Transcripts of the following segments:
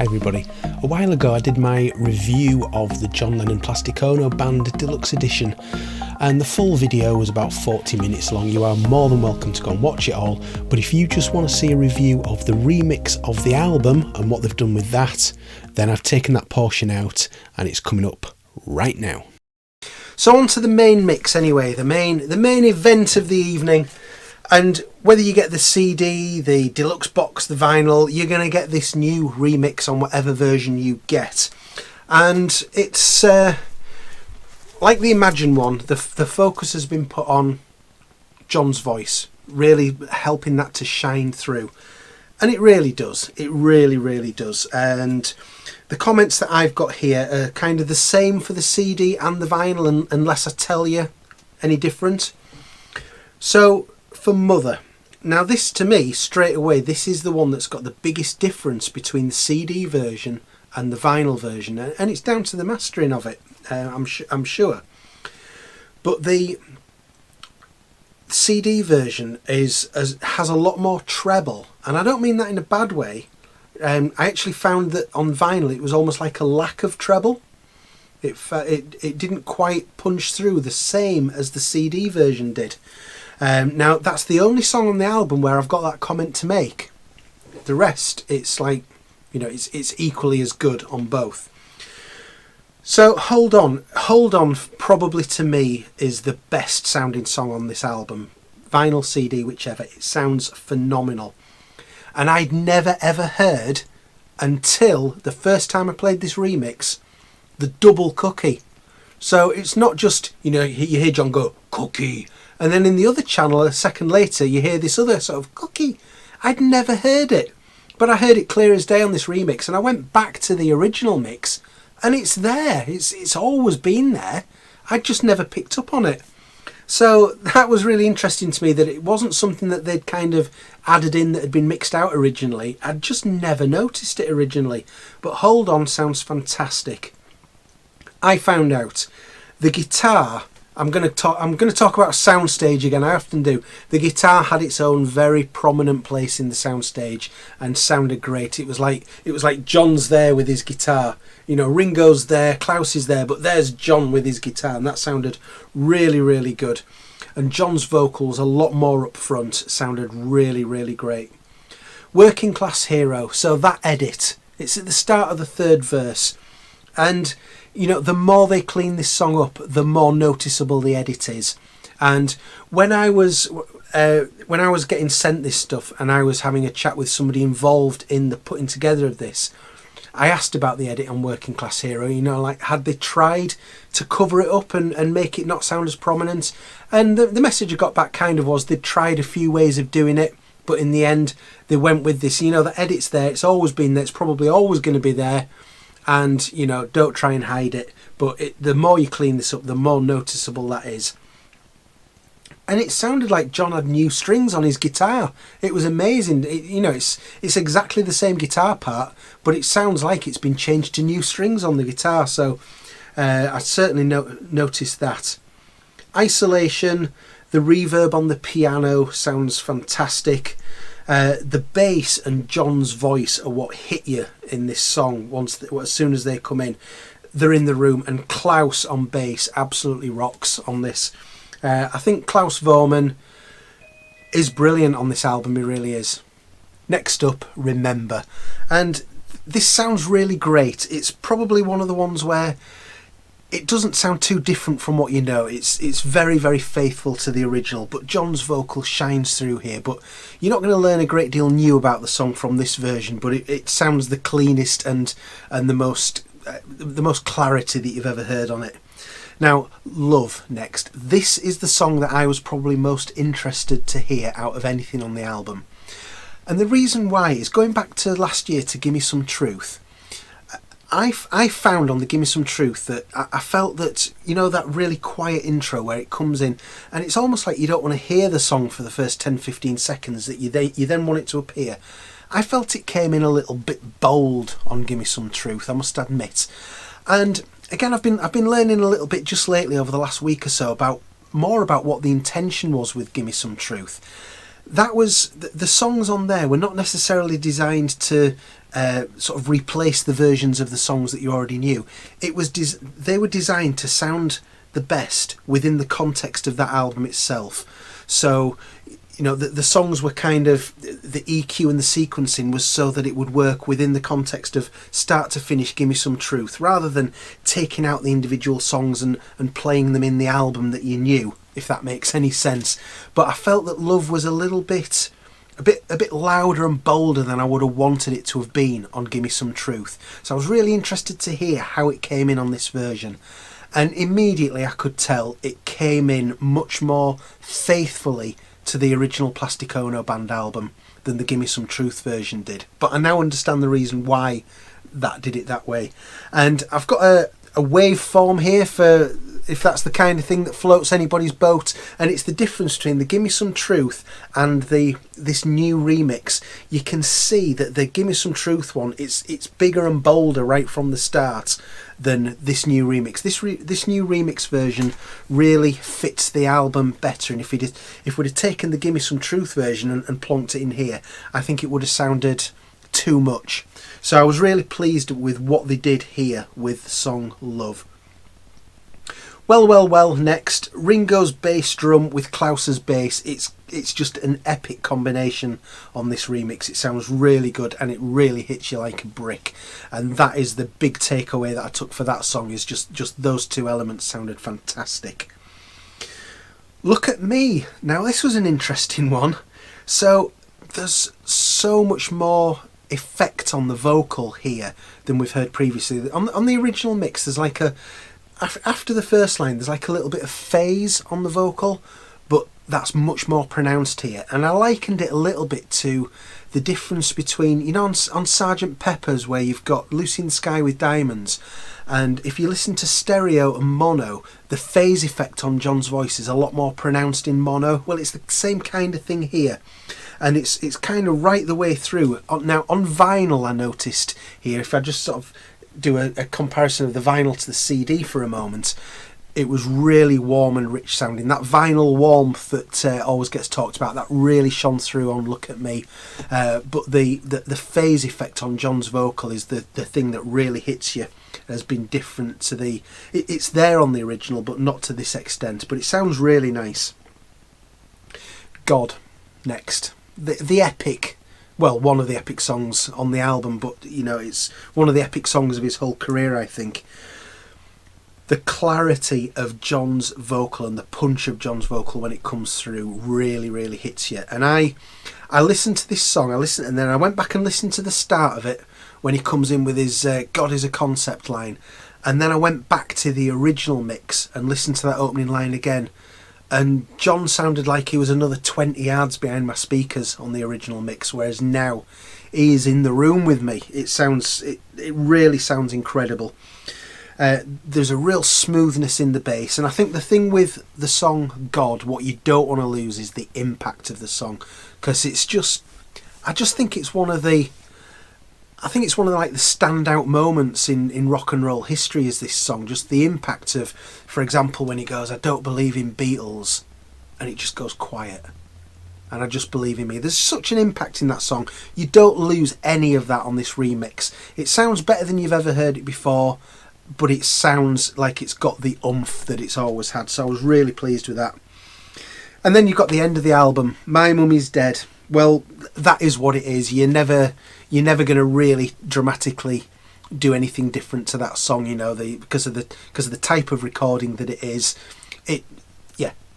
Hi everybody. A while ago I did my review of the John Lennon Plastic Ono Band Deluxe Edition, and the full video was about 40 minutes long. You are more than welcome to go and watch it all, but if you just want to see a review of the remix of the album and what they've done with that, then I've taken that portion out and it's coming up right now. So on to the main mix anyway, the main event of the evening. And whether you get the CD, the deluxe box, the vinyl, you're going to get this new remix on whatever version you get. And it's like the Imagine one, the focus has been put on John's voice, really helping that to shine through. And it really does. It really, really does. And the comments that I've got here are kind of the same for the CD and the vinyl, unless I tell you any different. So for Mother, now this to me straight away, this is the one that's got the biggest difference between the CD version and the vinyl version, and it's down to the mastering of it. I'm sure, but the CD version has a lot more treble, and I don't mean that in a bad way. I actually found that on vinyl it was almost like a lack of treble. It didn't quite punch through the same as the CD version did. Now that's the only song on the album where I've got that comment to make. The rest, it's like, you know, it's equally as good on both. So Hold On probably to me is the best sounding song on this album. Vinyl, CD, whichever, it sounds phenomenal. And I'd never ever heard, until the first time I played this remix, the double cookie. So it's not just, you know, you hear John go, cookie, and then in the other channel a second later you hear this other sort of cookie. I'd never heard it, but I heard it clear as day on this remix, and I went back to the original mix and it's there. It's always been there. I just never picked up on it. So that was really interesting to me, that it wasn't something that they'd kind of added in that had been mixed out originally. I'd just never noticed it originally. But Hold On sounds fantastic. I found out the guitar, I'm going to talk about Soundstage again. I often do. The guitar had its own very prominent place in the Soundstage and sounded great. It was like John's there with his guitar. You know, Ringo's there, Klaus is there, but there's John with his guitar, and that sounded really, really good. And John's vocals, a lot more up front, sounded really, really great. Working Class Hero. So that edit, it's at the start of the third verse, and you know, the more they clean this song up, the more noticeable the edit is. And when I was getting sent this stuff and I was having a chat with somebody involved in the putting together of this, I asked about the edit on Working Class Hero. You know, like, had they tried to cover it up and make it not sound as prominent? And the message I got back kind of was they'd tried a few ways of doing it, but in the end they went with this. You know, the edit's there, it's always been there, it's probably always going to be there. And, you know, don't try and hide it. But the more you clean this up, the more noticeable that is. And it sounded like John had new strings on his guitar. It was amazing. You know, it's exactly the same guitar part, but it sounds like it's been changed to new strings on the guitar. So I certainly noticed that. Isolation, the reverb on the piano sounds fantastic. The bass and John's voice are what hit you in this song as soon as they come in. They're in the room, and Klaus on bass absolutely rocks on this. I think Klaus Vormann is brilliant on this album, he really is. Next up, Remember. And this sounds really great. It's probably one of the ones where it doesn't sound too different from what you know. It's very, very faithful to the original, but John's vocal shines through here. But you're not going to learn a great deal new about the song from this version, but it sounds the cleanest and the most clarity that you've ever heard on it. Now, Love next. This is the song that I was probably most interested to hear out of anything on the album. And the reason why is going back to last year to Gimme Some Truth. I found on the Gimme Some Truth that I felt that, you know, that really quiet intro where it comes in and it's almost like you don't want to hear the song for the first 10-15 seconds, that you then want it to appear. I felt it came in a little bit bold on Gimme Some Truth, I must admit. And again, I've been learning a little bit just lately over the last week or so about what the intention was with Gimme Some Truth. that was the songs on there were not necessarily designed to sort of replace the versions of the songs that you already knew. It was they were designed to sound the best within the context of that album itself. So, you know, the songs were kind of, the EQ and the sequencing was so that it would work within the context of start to finish, Gimme Some Truth, rather than taking out the individual songs and playing them in the album that you knew, if that makes any sense. But I felt that Love was a bit louder and bolder than I would have wanted it to have been on Gimme Some Truth. So I was really interested to hear how it came in on this version. And immediately I could tell it came in much more faithfully to the original Plastic Ono Band album than the Gimme Some Truth version did. But I now understand the reason why that did it that way. And I've got a waveform here for if that's the kind of thing that floats anybody's boat, and it's the difference between the Gimme Some Truth and this new remix. You can see that the Gimme Some Truth one, it's bigger and bolder right from the start than this new remix. This new remix version really fits the album better, and if we'd have taken the Gimme Some Truth version and plonked it in here, I think it would have sounded too much. So I was really pleased with what they did here with the song Love. Well, next, Ringo's bass drum with Klaus's bass. It's just an epic combination on this remix. It sounds really good and it really hits you like a brick. And that is the big takeaway that I took for that song, is just those two elements sounded fantastic. Look at Me. Now this was an interesting one. So there's so much more effect on the vocal here than we've heard previously. On the original mix, there's like after the first line, there's like a little bit of phase on the vocal, but that's much more pronounced here. And I likened it a little bit to the difference between, you know, on Sgt. Pepper's, where you've got Lucy in the Sky with Diamonds, and if you listen to stereo and mono, the phase effect on John's voice is a lot more pronounced in mono. Well, it's the same kind of thing here. And it's kind of right the way through. Now, on vinyl, I noticed here, if I just sort of do a comparison of the vinyl to the CD for a moment, it was really warm and rich sounding. That vinyl warmth that always gets talked about, that really shone through on Look at Me. But the phase effect on John's vocal is the thing that really hits you. Has been different to it's there on the original, but not to this extent. But it sounds really nice. God, next. The epic, well, one of the epic songs on the album, but you know, it's one of the epic songs of his whole career, I think. The clarity of John's vocal and the punch of John's vocal when it comes through really, really hits you. And I listened to this song, and then I went back and listened to the start of it when he comes in with his God is a concept line, and then I went back to the original mix and listened to that opening line again. And John sounded like he was another 20 yards behind my speakers on the original mix, whereas now he is in the room with me. It really sounds incredible. There's a real smoothness in the bass, and I think the thing with the song God, what you don't want to lose is the impact of the song, because I just think it's one of the like the standout moments in rock and roll history is this song. Just the impact of, for example, when he goes, I don't believe in Beatles, and it just goes quiet. And I just believe in me. There's such an impact in that song. You don't lose any of that on this remix. It sounds better than you've ever heard it before, but it sounds like it's got the oomph that it's always had. So I was really pleased with that. And then you've got the end of the album, My Mummy's Dead. Well, that is what it is. You're never going to really dramatically do anything different to that song, you know, because of the type of recording that it is. It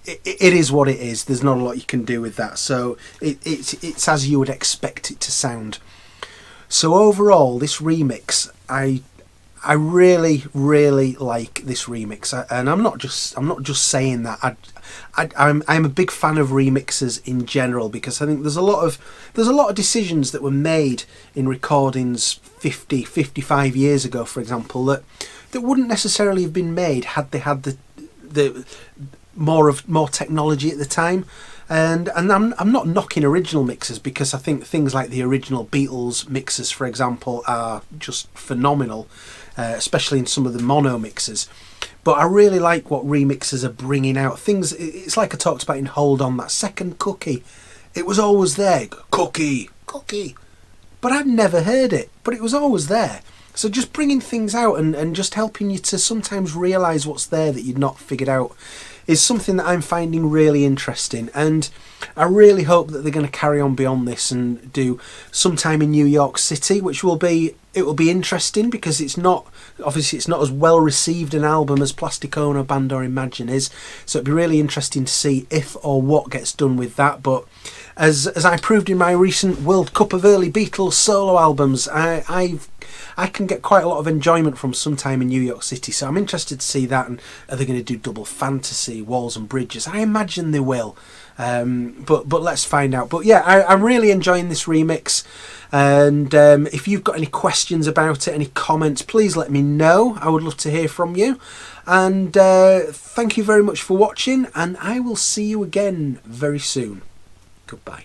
is what it is. There's not a lot you can do with that. So it's as you would expect it to sound. So overall, this remix, I really, really like this remix, and I'm not just saying that. I'm a big fan of remixes in general, because I think there's a lot of decisions that were made in recordings 55 years ago, for example, that wouldn't necessarily have been made had they had the more technology at the time. And I'm not knocking original mixers, because I think things like the original Beatles mixers, for example, are just phenomenal, especially in some of the mono mixers. But I really like what remixers are bringing out. It's like I talked about in Hold On, that second cookie It was always there. Cookie, cookie. But I'd never heard it, but it was always there. So just bringing things out and just helping you to sometimes realise what's there that you'd not figured out is something that I'm finding really interesting. And I really hope that they're going to carry on beyond this and do Sometime in New York City, which will be interesting because it's not as well received an album as Plastic Ono Band or Imagine is. So it'd be really interesting to see if or what gets done with that. But as I proved in my recent World Cup of Early Beatles solo albums, I can get quite a lot of enjoyment from Sometime in New York City, so I'm interested to see that. And are they going to do Double Fantasy, Walls and Bridges? I imagine they will, but let's find out. But yeah, I'm really enjoying this remix, and if you've got any questions about it, any comments, please let me know. I would love to hear from you. And thank you very much for watching, and I will see you again very soon. Goodbye.